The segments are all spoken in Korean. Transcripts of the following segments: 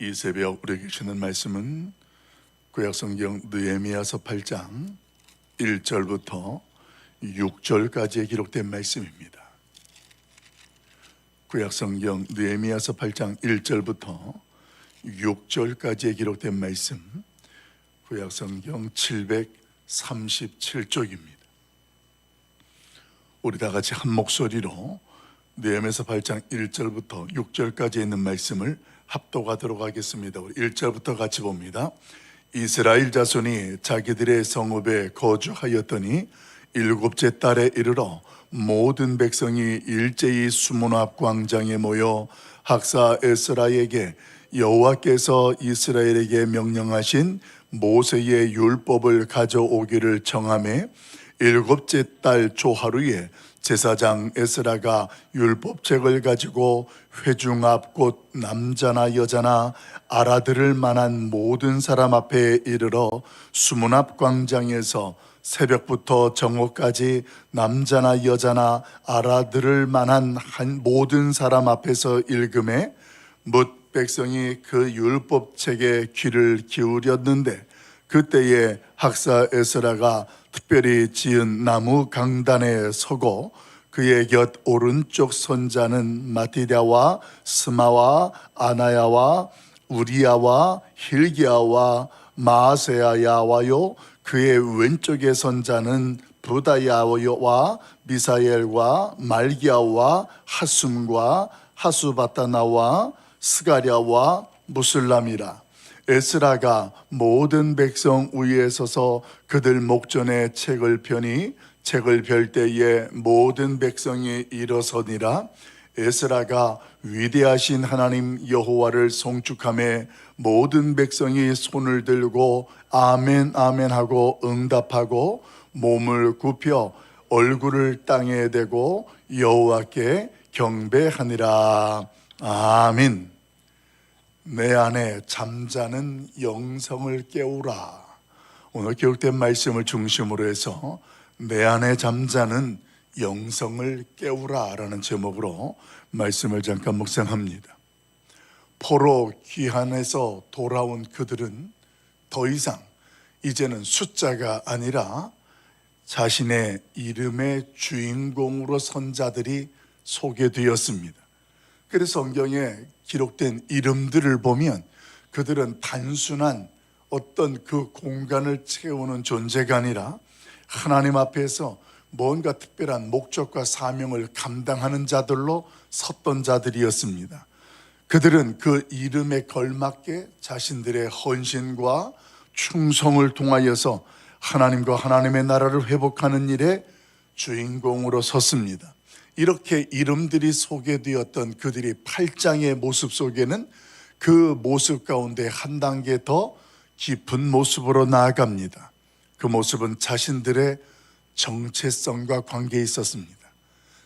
이 새벽 우리에게 주는 말씀은 구약성경 느헤미야서 8장 1절부터 6절까지에 기록된 말씀입니다. 구약성경 느헤미야서 8장 1절부터 6절까지에 기록된 말씀, 구약성경 737쪽입니다. 우리 다 같이 한 목소리로 느헤미야서 8장 1절부터 6절까지 있는 말씀을 합독하도록 하겠습니다. 우리 1절부터 같이 봅니다. 이스라엘 자손이 자기들의 성읍에 거주하였더니 일곱째 달에 이르러 모든 백성이 일제히 수문 앞 광장에 모여 학사 에스라에게 여호와께서 이스라엘에게 명령하신 모세의 율법을 가져오기를 청하매 일곱째 달 초하루에 제사장 에스라가 율법책을 가지고 회중 앞 곧 남자나 여자나 알아들을 만한 모든 사람 앞에 이르러 수문 앞 광장에서 새벽부터 정오까지 남자나 여자나 알아들을 만한 모든 사람 앞에서 읽음에 뭇 백성이 그 율법책에 귀를 기울였는데 그때에 학사 에스라가 특별히 지은 나무 강단에 서고 그의 곁 오른쪽 손자는 마티다와 스마와 아나야와 우리야와 힐기야와 마세야야와요 그의 왼쪽의 손자는 부다야와 미사엘과 말기야와 하숨과 하수바타나와 스가랴와 무슬람이라. 에스라가 모든 백성 위에 서서 그들 목전에 책을 펴니 책을 펼 때에 모든 백성이 일어서니라. 에스라가 위대하신 하나님 여호와를 송축하며 모든 백성이 손을 들고 아멘 아멘 하고 응답하고 몸을 굽혀 얼굴을 땅에 대고 여호와께 경배하니라. 아멘. 내 안에 잠자는 영성을 깨우라. 오늘 기록된 말씀을 중심으로 해서 내 안에 잠자는 영성을 깨우라 라는 제목으로 말씀을 잠깐 묵상합니다. 포로 귀환에서 돌아온 그들은 더 이상 이제는 숫자가 아니라 자신의 이름의 주인공으로 선 자들이 소개되었습니다. 그래서 성경에 기록된 이름들을 보면 그들은 단순한 어떤 그 공간을 채우는 존재가 아니라 하나님 앞에서 뭔가 특별한 목적과 사명을 감당하는 자들로 섰던 자들이었습니다. 그들은 그 이름에 걸맞게 자신들의 헌신과 충성을 통하여서 하나님과 하나님의 나라를 회복하는 일에 주인공으로 섰습니다. 이렇게 이름들이 소개되었던 그들이 8장의 모습 속에는 그 모습 가운데 한 단계 더 깊은 모습으로 나아갑니다. 그 모습은 자신들의 정체성과 관계에 있었습니다.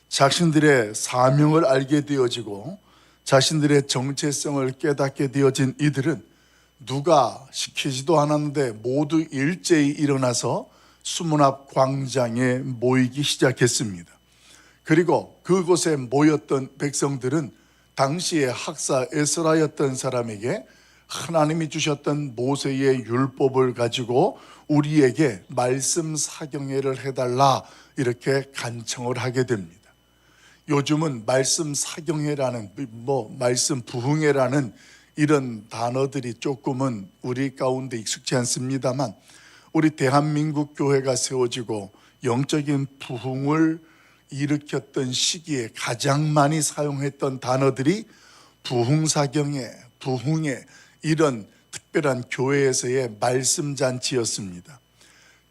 자신들의 사명을 알게 되어지고 자신들의 정체성을 깨닫게 되어진 이들은 누가 시키지도 않았는데 모두 일제히 일어나서 수문 앞 광장에 모이기 시작했습니다. 그리고 그곳에 모였던 백성들은 당시에 학사 에스라였던 사람에게 하나님이 주셨던 모세의 율법을 가지고 우리에게 말씀 사경회를 해달라 이렇게 간청을 하게 됩니다. 요즘은 말씀 사경회라는 말씀 부흥회라는 이런 단어들이 조금은 우리 가운데 익숙치 않습니다만 우리 대한민국 교회가 세워지고 영적인 부흥을 일으켰던 시기에 가장 많이 사용했던 단어들이 부흥사경회, 부흥회 이런 특별한 교회에서의 말씀잔치였습니다.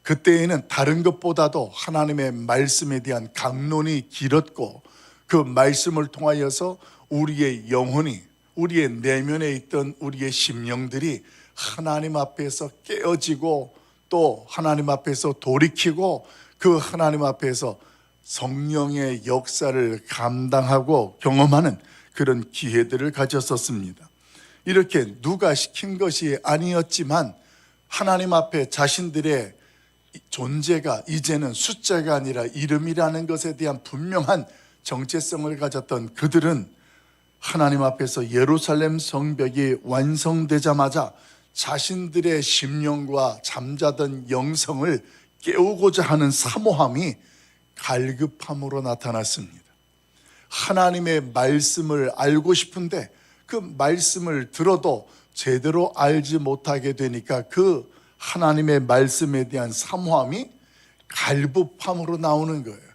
그때에는 다른 것보다도 하나님의 말씀에 대한 강론이 길었고 그 말씀을 통하여서 우리의 영혼이 우리의 내면에 있던 우리의 심령들이 하나님 앞에서 깨어지고 또 하나님 앞에서 돌이키고 그 하나님 앞에서 성령의 역사를 감당하고 경험하는 그런 기회들을 가졌었습니다. 이렇게 누가 시킨 것이 아니었지만 하나님 앞에 자신들의 존재가 이제는 숫자가 아니라 이름이라는 것에 대한 분명한 정체성을 가졌던 그들은 하나님 앞에서 예루살렘 성벽이 완성되자마자 자신들의 심령과 잠자던 영성을 깨우고자 하는 사모함이 갈급함으로 나타났습니다. 하나님의 말씀을 알고 싶은데 그 말씀을 들어도 제대로 알지 못하게 되니까 그 하나님의 말씀에 대한 사모함이 갈급함으로 나오는 거예요.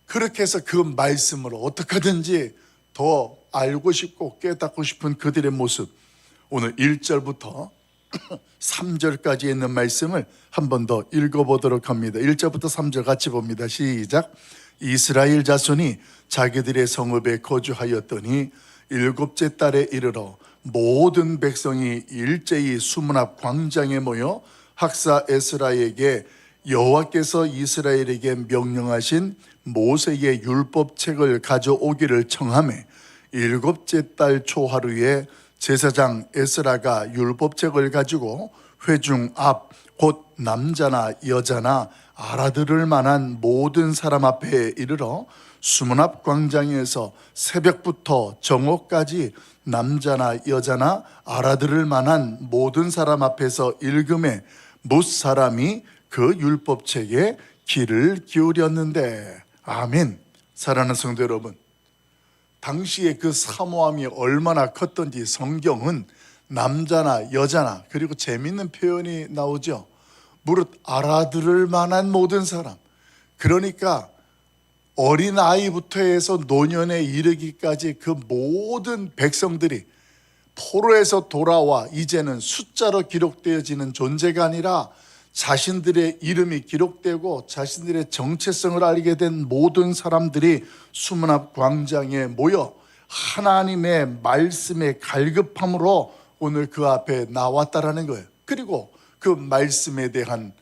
그렇게 해서 그 말씀을 어떻게 하든지 더 알고 싶고 깨닫고 싶은 그들의 모습, 오늘 1절부터 3절까지 있는 말씀을 한 번 더 읽어보도록 합니다. 1절부터 3절 같이 봅니다. 시작. 이스라엘 자손이 자기들의 성읍에 거주하였더니 7째 달에 이르러 모든 백성이 일제히 수문 앞 광장에 모여 학사 에스라에게 여호와께서 이스라엘에게 명령하신 모세의 율법책을 가져오기를 청하매 7째 달 초하루에 제사장 에스라가 율법책을 가지고 회중 앞 곧 남자나 여자나 알아들을 만한 모든 사람 앞에 이르러 수문 앞 광장에서 새벽부터 정오까지 남자나 여자나 알아들을 만한 모든 사람 앞에서 읽음에 뭇 사람이 그 율법책에 귀를 기울였는데. 아멘. 사랑하는 성도 여러분, 당시에 그 사모함이 얼마나 컸던지 성경은 남자나 여자나, 그리고 재밌는 표현이 나오죠. 무릇 알아들을 만한 모든 사람. 그러니까 어린아이부터 해서 노년에 이르기까지 그 모든 백성들이 포로에서 돌아와 이제는 숫자로 기록되어지는 존재가 아니라 자신들의 이름이 기록되고 자신들의 정체성을 알게 된 모든 사람들이 수문 앞 광장에 모여 하나님의 말씀의 갈급함으로 오늘 그 앞에 나왔다라는 거예요. 그리고 그 말씀에 대한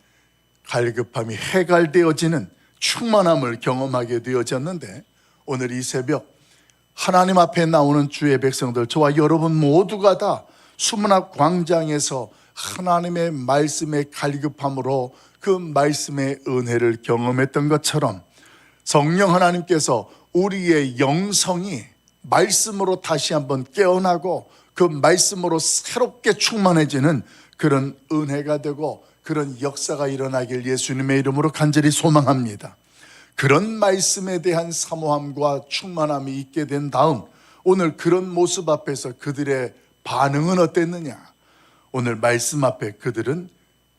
갈급함이 해갈되어지는 충만함을 경험하게 되어졌는데, 오늘 이 새벽 하나님 앞에 나오는 주의 백성들, 저와 여러분 모두가 다 수문 앞 광장에서 하나님의 말씀의 갈급함으로 그 말씀의 은혜를 경험했던 것처럼 성령 하나님께서 우리의 영성이 말씀으로 다시 한번 깨어나고 그 말씀으로 새롭게 충만해지는 그런 은혜가 되고 그런 역사가 일어나길 예수님의 이름으로 간절히 소망합니다. 그런 말씀에 대한 사모함과 충만함이 있게 된 다음 오늘 그런 모습 앞에서 그들의 반응은 어땠느냐? 오늘 말씀 앞에 그들은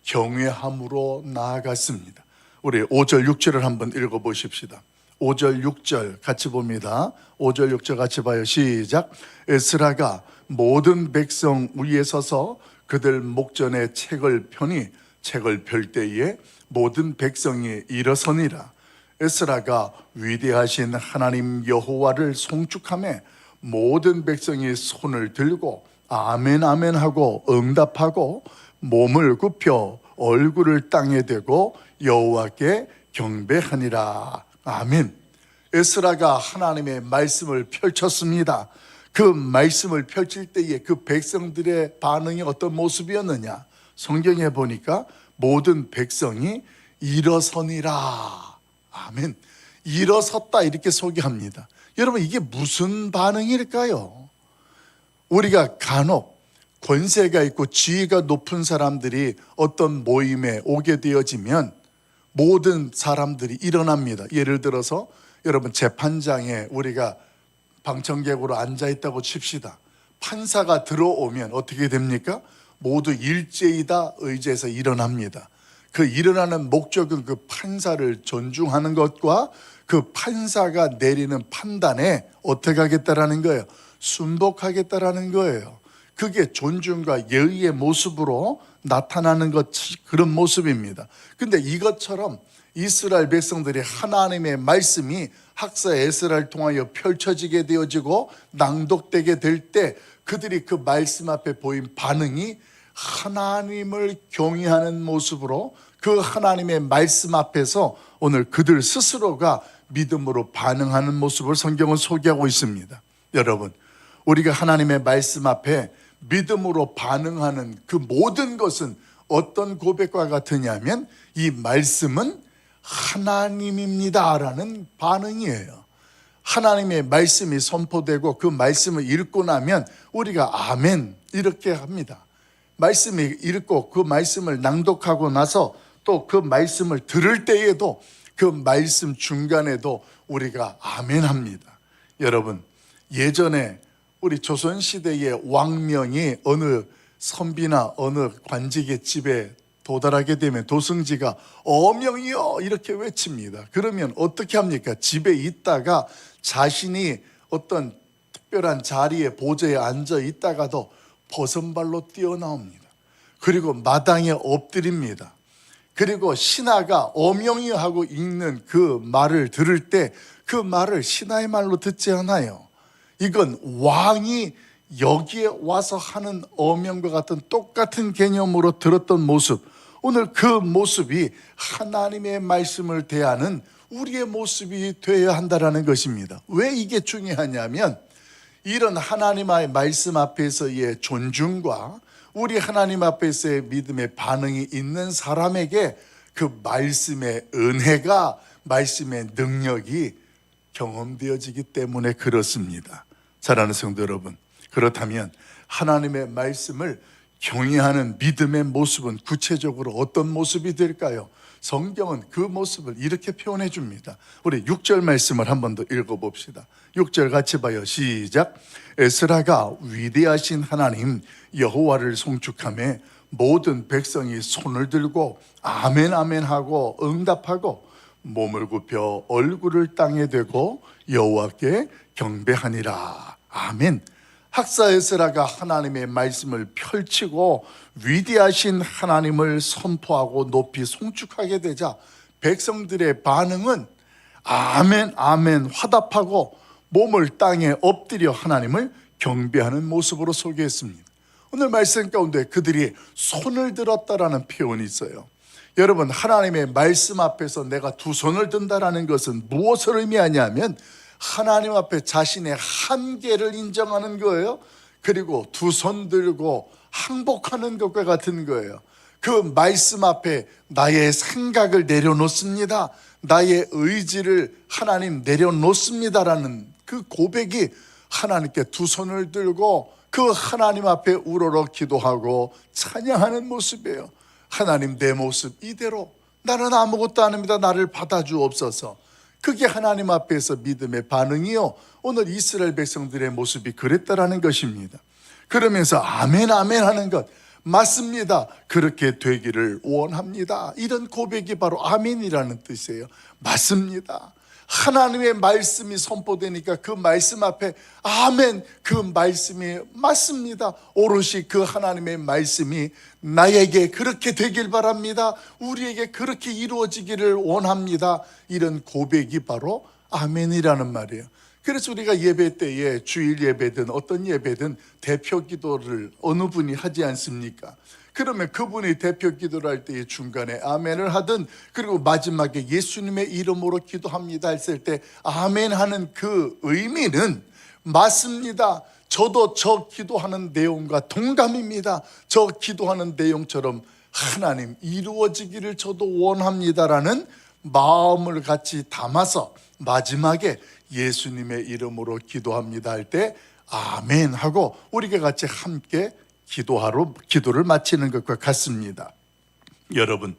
경외함으로 나아갔습니다. 우리 5절 6절을 한번 읽어보십시다. 5절 6절 같이 봅니다. 5절 6절 같이 봐요. 시작. 에스라가 모든 백성 위에 서서 그들 목전에 책을 펴니 책을 펼 때에 모든 백성이 일어서니라. 에스라가 위대하신 하나님 여호와를 송축하며 모든 백성이 손을 들고 아멘 아멘 하고 응답하고 몸을 굽혀 얼굴을 땅에 대고 여호와께 경배하니라. 아멘. 에스라가 하나님의 말씀을 펼쳤습니다. 그 말씀을 펼칠 때에 그 백성들의 반응이 어떤 모습이었느냐? 성경에 보니까 모든 백성이 일어서니라. 아멘. 일어섰다 이렇게 소개합니다. 여러분, 이게 무슨 반응일까요? 우리가 간혹 권세가 있고 지위가 높은 사람들이 어떤 모임에 오게 되어지면 모든 사람들이 일어납니다. 예를 들어서 여러분, 재판장에 우리가 방청객으로 앉아있다고 칩시다. 판사가 들어오면 어떻게 됩니까? 모두 일제히 다 의자에서 일어납니다. 그 일어나는 목적은 그 판사를 존중하는 것과 그 판사가 내리는 판단에 어떻게 하겠다라는 거예요? 순복하겠다라는 거예요. 그게 존중과 예의의 모습으로 나타나는 것, 그런 모습입니다. 근데 이것처럼 이스라엘 백성들이 하나님의 말씀이 학사 에스라를 통하여 펼쳐지게 되어지고 낭독되게 될 때 그들이 그 말씀 앞에 보인 반응이 하나님을 경외하는 모습으로 그 하나님의 말씀 앞에서 오늘 그들 스스로가 믿음으로 반응하는 모습을 성경은 소개하고 있습니다. 여러분, 우리가 하나님의 말씀 앞에 믿음으로 반응하는 그 모든 것은 어떤 고백과 같으냐면 이 말씀은 하나님입니다라는 반응이에요. 하나님의 말씀이 선포되고 그 말씀을 읽고 나면 우리가 아멘 이렇게 합니다. 말씀을 읽고 그 말씀을 낭독하고 나서 또 그 말씀을 들을 때에도 그 말씀 중간에도 우리가 아멘 합니다. 여러분, 예전에 우리 조선시대의 왕명이 어느 선비나 어느 관직의 집에 도달하게 되면 도승지가 어명이여 이렇게 외칩니다. 그러면 어떻게 합니까? 집에 있다가 자신이 어떤 특별한 자리에 보좌에 앉아 있다가도 버선발로 뛰어나옵니다. 그리고 마당에 엎드립니다. 그리고 신하가 어명이여 하고 읽는 그 말을 들을 때 그 말을 신하의 말로 듣지 않아요. 이건 왕이 여기에 와서 하는 어명과 같은 똑같은 개념으로 들었던 모습, 오늘 그 모습이 하나님의 말씀을 대하는 우리의 모습이 되어야 한다는 것입니다. 왜 이게 중요하냐면 이런 하나님의 말씀 앞에서의 존중과 우리 하나님 앞에서의 믿음의 반응이 있는 사람에게 그 말씀의 은혜가, 말씀의 능력이 경험되어지기 때문에 그렇습니다. 사랑하는 성도 여러분, 그렇다면 하나님의 말씀을 경외하는 믿음의 모습은 구체적으로 어떤 모습이 될까요? 성경은 그 모습을 이렇게 표현해 줍니다. 우리 6절 말씀을 한 번 더 읽어봅시다. 6절 같이 봐요. 시작. 에스라가 위대하신 하나님 여호와를 송축하며 모든 백성이 손을 들고 아멘 아멘 하고 응답하고 몸을 굽혀 얼굴을 땅에 대고 여호와께 경배하니라. 아멘. 학사 에스라가 하나님의 말씀을 펼치고 위대하신 하나님을 선포하고 높이 송축하게 되자 백성들의 반응은 아멘 아멘 화답하고 몸을 땅에 엎드려 하나님을 경배하는 모습으로 소개했습니다. 오늘 말씀 가운데 그들이 손을 들었다라는 표현이 있어요. 여러분, 하나님의 말씀 앞에서 내가 두 손을 든다라는 것은 무엇을 의미하냐면 하나님 앞에 자신의 한계를 인정하는 거예요. 그리고 두 손 들고 항복하는 것과 같은 거예요. 그 말씀 앞에 나의 생각을 내려놓습니다. 나의 의지를 하나님 내려놓습니다라는 그 고백이 하나님께 두 손을 들고 그 하나님 앞에 우러러 기도하고 찬양하는 모습이에요. 하나님, 내 모습 이대로, 나는 아무것도 아닙니다. 나를 받아주옵소서. 그게 하나님 앞에서 믿음의 반응이요, 오늘 이스라엘 백성들의 모습이 그랬다라는 것입니다. 그러면서 아멘 아멘 하는 것 맞습니다. 그렇게 되기를 원합니다. 이런 고백이 바로 아멘이라는 뜻이에요. 맞습니다. 하나님의 말씀이 선포되니까 그 말씀 앞에 아멘, 그 말씀이 맞습니다. 오롯이 그 하나님의 말씀이 나에게 그렇게 되길 바랍니다. 우리에게 그렇게 이루어지기를 원합니다. 이런 고백이 바로 아멘이라는 말이에요. 그래서 우리가 예배 때에 주일 예배든 어떤 예배든 대표 기도를 어느 분이 하지 않습니까? 그러면 그분이 대표 기도를 할 때에 중간에 아멘을 하든, 그리고 마지막에 예수님의 이름으로 기도합니다 했을 때 아멘 하는 그 의미는 맞습니다. 저도 저 기도하는 내용과 동감입니다. 저 기도하는 내용처럼 하나님 이루어지기를 저도 원합니다라는 마음을 같이 담아서 마지막에 예수님의 이름으로 기도합니다 할 때 아멘 하고 우리가 같이 함께 기도를 마치는 것과 같습니다. 여러분,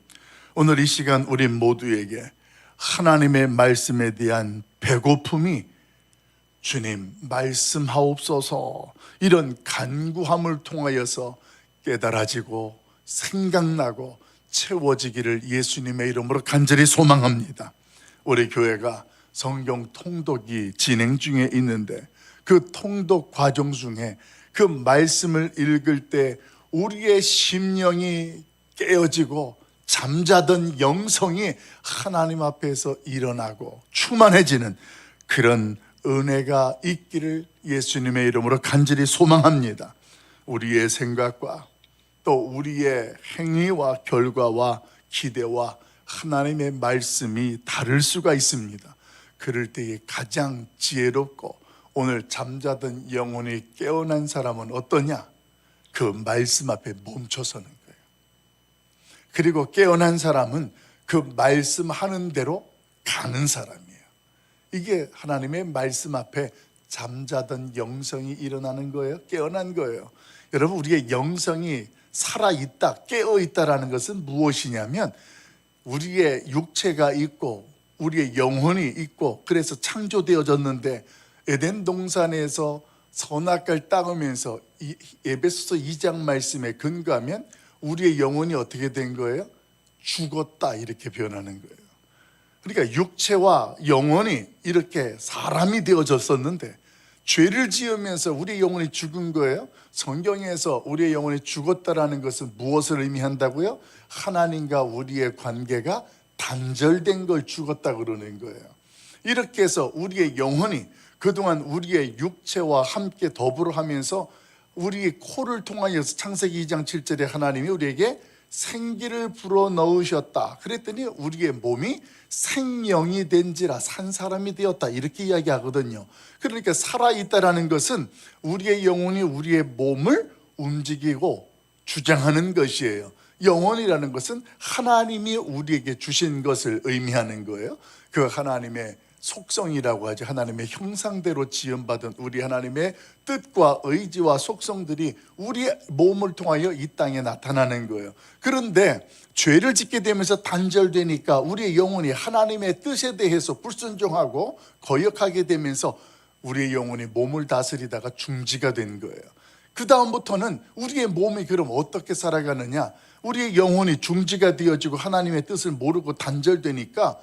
오늘 이 시간 우리 모두에게 하나님의 말씀에 대한 배고픔이 주님 말씀하옵소서 이런 간구함을 통하여서 깨달아지고 생각나고 채워지기를 예수님의 이름으로 간절히 소망합니다. 우리 교회가 성경 통독이 진행 중에 있는데 그 통독 과정 중에 그 말씀을 읽을 때 우리의 심령이 깨어지고 잠자던 영성이 하나님 앞에서 일어나고 충만해지는 그런 은혜가 있기를 예수님의 이름으로 간절히 소망합니다. 우리의 생각과 또 우리의 행위와 결과와 기대와 하나님의 말씀이 다를 수가 있습니다. 그럴 때에 가장 지혜롭고 오늘 잠자던 영혼이 깨어난 사람은 어떠냐? 그 말씀 앞에 멈춰서는 거예요. 그리고 깨어난 사람은 그 말씀하는 대로 가는 사람이에요. 이게 하나님의 말씀 앞에 잠자던 영성이 일어나는 거예요. 깨어난 거예요. 여러분, 우리의 영성이 살아있다, 깨어있다라는 것은 무엇이냐면 우리의 육체가 있고 우리의 영혼이 있고, 그래서 창조되어졌는데 에덴 동산에서 선악과를 따르면서 에베소서 2장 말씀에 근거하면 우리의 영혼이 어떻게 된 거예요? 죽었다, 이렇게 표현하는 거예요. 그러니까 육체와 영혼이 이렇게 사람이 되어졌었는데 죄를 지으면서 우리의 영혼이 죽은 거예요. 성경에서 우리의 영혼이 죽었다라는 것은 무엇을 의미한다고요? 하나님과 우리의 관계가 단절된 걸 죽었다 그러는 거예요. 이렇게 해서 우리의 영혼이 그동안 우리의 육체와 함께 더불어 하면서 우리의 코를 통하여서 창세기 2장 7절에 하나님이 우리에게 생기를 불어넣으셨다. 그랬더니 우리의 몸이 생명이 된지라 산 사람이 되었다, 이렇게 이야기하거든요. 그러니까 살아있다라는 것은 우리의 영혼이 우리의 몸을 움직이고 주장하는 것이에요. 영혼이라는 것은 하나님이 우리에게 주신 것을 의미하는 거예요. 그 하나님의 속성이라고 하죠. 하나님의 형상대로 지음받은 우리 하나님의 뜻과 의지와 속성들이 우리의 몸을 통하여 이 땅에 나타나는 거예요. 그런데 죄를 짓게 되면서 단절되니까 우리의 영혼이 하나님의 뜻에 대해서 불순종하고 거역하게 되면서 우리의 영혼이 몸을 다스리다가 중지가 된 거예요. 그 다음부터는 우리의 몸이 그럼 어떻게 살아가느냐? 우리의 영혼이 중지가 되어지고 하나님의 뜻을 모르고 단절되니까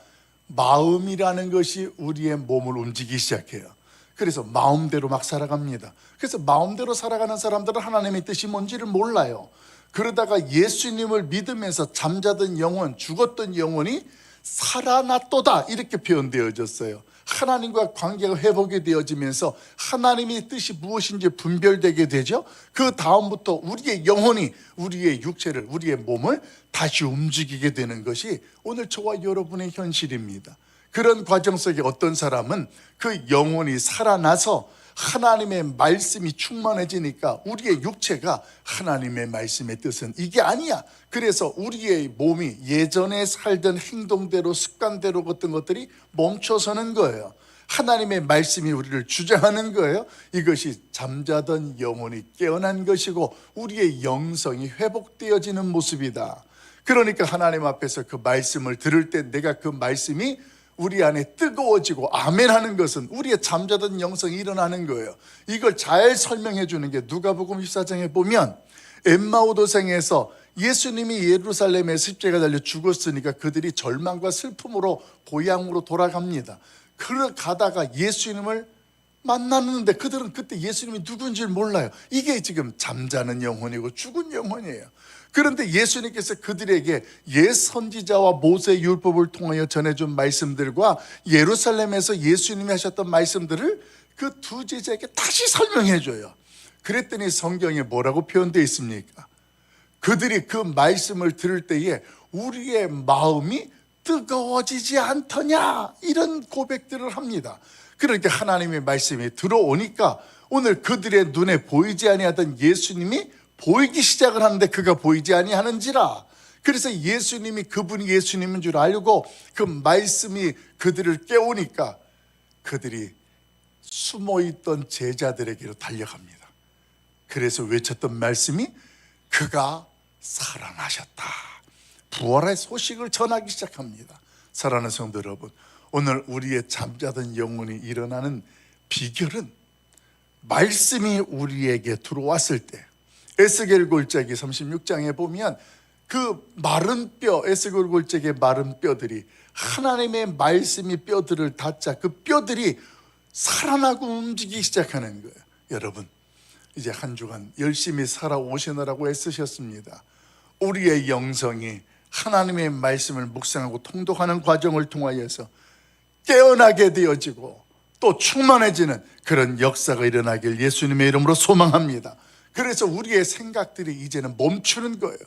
마음이라는 것이 우리의 몸을 움직이기 시작해요. 그래서 마음대로 막 살아갑니다. 그래서 마음대로 살아가는 사람들은 하나님의 뜻이 뭔지를 몰라요. 그러다가 예수님을 믿으면서 잠자던 영혼, 죽었던 영혼이 살아났도다, 이렇게 표현되어졌어요. 하나님과 관계가 회복이 되어지면서 하나님의 뜻이 무엇인지 분별되게 되죠. 그 다음부터 우리의 영혼이 우리의 육체를, 우리의 몸을 다시 움직이게 되는 것이 오늘 저와 여러분의 현실입니다. 그런 과정 속에 어떤 사람은 그 영혼이 살아나서 하나님의 말씀이 충만해지니까 우리의 육체가 하나님의 말씀의 뜻은 이게 아니야. 그래서 우리의 몸이 예전에 살던 행동대로, 습관대로 어떤 것들이 멈춰서는 거예요. 하나님의 말씀이 우리를 주장하는 거예요. 이것이 잠자던 영혼이 깨어난 것이고 우리의 영성이 회복되어지는 모습이다. 그러니까 하나님 앞에서 그 말씀을 들을 때 내가 그 말씀이 우리 안에 뜨거워지고 아멘 하는 것은 우리의 잠자던 영성이 일어나는 거예요. 이걸 잘 설명해 주는 게 누가복음 14장에 보면 엠마오 도상에서 예수님이 예루살렘에 십자가 달려 죽었으니까 그들이 절망과 슬픔으로 고향으로 돌아갑니다. 그러가다가 예수님을 만났는데 그들은 그때 예수님이 누군지 몰라요. 이게 지금 잠자는 영혼이고 죽은 영혼이에요. 그런데 예수님께서 그들에게 옛 선지자와 모세의 율법을 통하여 전해준 말씀들과 예루살렘에서 예수님이 하셨던 말씀들을 그 두 제자에게 다시 설명해 줘요. 그랬더니 성경에 뭐라고 표현되어 있습니까? 그들이 그 말씀을 들을 때에 우리의 마음이 뜨거워지지 않더냐, 이런 고백들을 합니다. 그러니까 하나님의 말씀이 들어오니까 오늘 그들의 눈에 보이지 아니하던 예수님이 보이기 시작을 하는데 그가 보이지 아니하는지라. 그래서 예수님이 그분이 예수님인 줄 알고 그 말씀이 그들을 깨우니까 그들이 숨어있던 제자들에게로 달려갑니다. 그래서 외쳤던 말씀이 그가 살아나셨다, 부활의 소식을 전하기 시작합니다. 사랑하는 성도 여러분, 오늘 우리의 잠자던 영혼이 일어나는 비결은 말씀이 우리에게 들어왔을 때, 에스겔 골짜기 36장에 보면 그 마른 뼈, 에스겔 골짜기의 마른 뼈들이 하나님의 말씀이 뼈들을 닫자 그 뼈들이 살아나고 움직이기 시작하는 거예요. 여러분, 이제 한 주간 열심히 살아오시느라고 애쓰셨습니다. 우리의 영성이 하나님의 말씀을 묵상하고 통독하는 과정을 통하여서 깨어나게 되어지고 또 충만해지는 그런 역사가 일어나길 예수님의 이름으로 소망합니다. 그래서 우리의 생각들이 이제는 멈추는 거예요.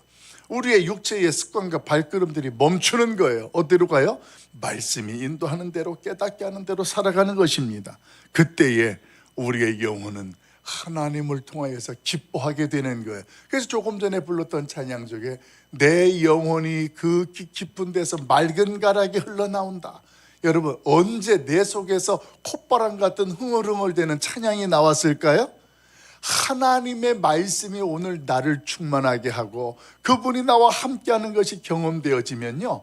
우리의 육체의 습관과 발걸음들이 멈추는 거예요. 어디로 가요? 말씀이 인도하는 대로, 깨닫게 하는 대로 살아가는 것입니다. 그때에 우리의 영혼은 하나님을 통하여서 기뻐하게 되는 거예요. 그래서 조금 전에 불렀던 찬양 중에 내 영혼이 그 깊은 데서 맑은 가락이 흘러나온다. 여러분, 언제 내 속에서 콧바람 같은 흥얼흥얼대는 찬양이 나왔을까요? 하나님의 말씀이 오늘 나를 충만하게 하고 그분이 나와 함께하는 것이 경험되어지면요,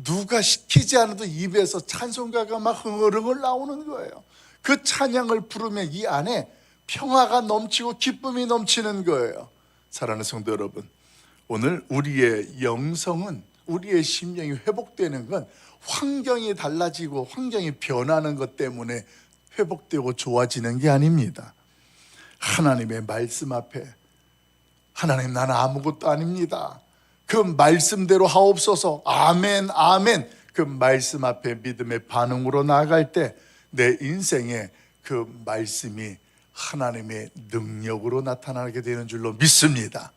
누가 시키지 않아도 입에서 찬송가가 막 흥얼흥얼 나오는 거예요. 그 찬양을 부르면 이 안에 평화가 넘치고 기쁨이 넘치는 거예요. 사랑하는 성도 여러분, 오늘 우리의 영성은, 우리의 심령이 회복되는 건 환경이 달라지고 환경이 변하는 것 때문에 회복되고 좋아지는 게 아닙니다. 하나님의 말씀 앞에, 하나님, 나는 아무것도 아닙니다, 그 말씀대로 하옵소서, 아멘 아멘, 그 말씀 앞에 믿음의 반응으로 나아갈 때 내 인생에 그 말씀이 하나님의 능력으로 나타나게 되는 줄로 믿습니다.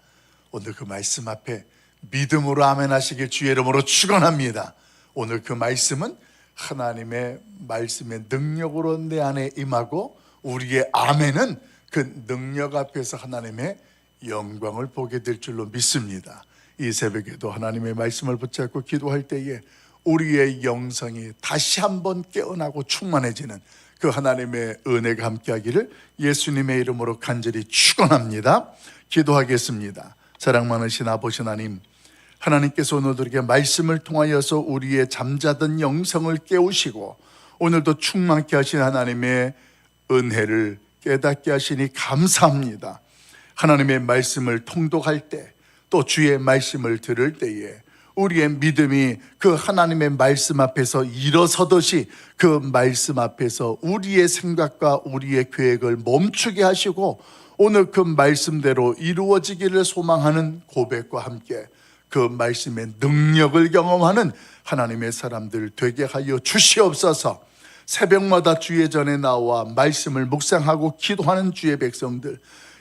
오늘 그 말씀 앞에 믿음으로 아멘 하시길 주의 이름으로 축원합니다. 오늘 그 말씀은 하나님의 말씀의 능력으로 내 안에 임하고 우리의 아멘은 그 능력 앞에서 하나님의 영광을 보게 될 줄로 믿습니다. 이 새벽에도 하나님의 말씀을 붙잡고 기도할 때에 우리의 영성이 다시 한번 깨어나고 충만해지는 그 하나님의 은혜가 함께하기를 예수님의 이름으로 간절히 축원합니다. 기도하겠습니다. 사랑 많으신 아버지 하나님, 하나님께서 오늘도 우리에게 말씀을 통하여서 우리의 잠자던 영성을 깨우시고 오늘도 충만케 하신 하나님의 은혜를 깨닫게 하시니 감사합니다. 하나님의 말씀을 통독할 때, 또 주의 말씀을 들을 때에 우리의 믿음이 그 하나님의 말씀 앞에서 일어서듯이 그 말씀 앞에서 우리의 생각과 우리의 계획을 멈추게 하시고 오늘 그 말씀대로 이루어지기를 소망하는 고백과 함께 그 말씀의 능력을 경험하는 하나님의 사람들 되게 하여 주시옵소서. 새벽마다 주의 전에 나와 말씀을 묵상하고 기도하는 주의 백성들,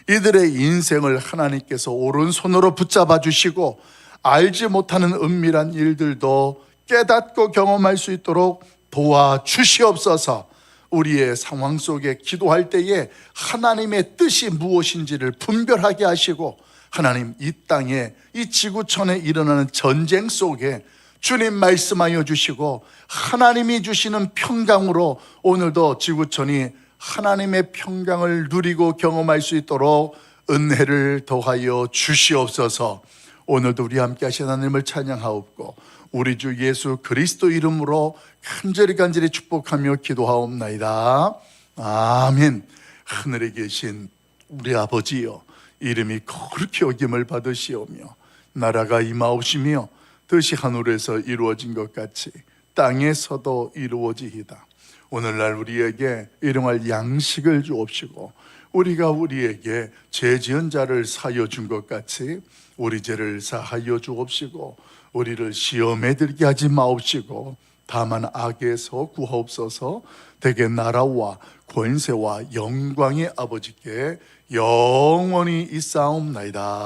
이들의 인생을 하나님께서 오른손으로 붙잡아 주시고 알지 못하는 은밀한 일들도 깨닫고 경험할 수 있도록 도와주시옵소서. 우리의 상황 속에 기도할 때에 하나님의 뜻이 무엇인지를 분별하게 하시고 하나님, 이 땅에, 이 지구촌에 일어나는 전쟁 속에 주님 말씀하여 주시고 하나님이 주시는 평강으로 오늘도 지구촌이 하나님의 평강을 누리고 경험할 수 있도록 은혜를 더하여 주시옵소서. 오늘도 우리 함께 하신 하나님을 찬양하옵고 우리 주 예수 그리스도 이름으로 간절히 축복하며 기도하옵나이다. 아멘. 하늘에 계신 우리 아버지여, 이름이 거룩히 여김을 받으시오며 나라가 임하옵시며 뜻이 하늘에서 이루어진 것 같이 땅에서도 이루어지이다. 오늘날 우리에게 일용할 양식을 주옵시고 우리가 우리에게 죄 지은 자를 사하여 준 것 같이 우리 죄를 사하여 주옵시고 우리를 시험에 들게 하지 마옵시고 다만 악에서 구하옵소서. 대개 나라와 권세와 영광의 아버지께 영원히 있사옵나이다.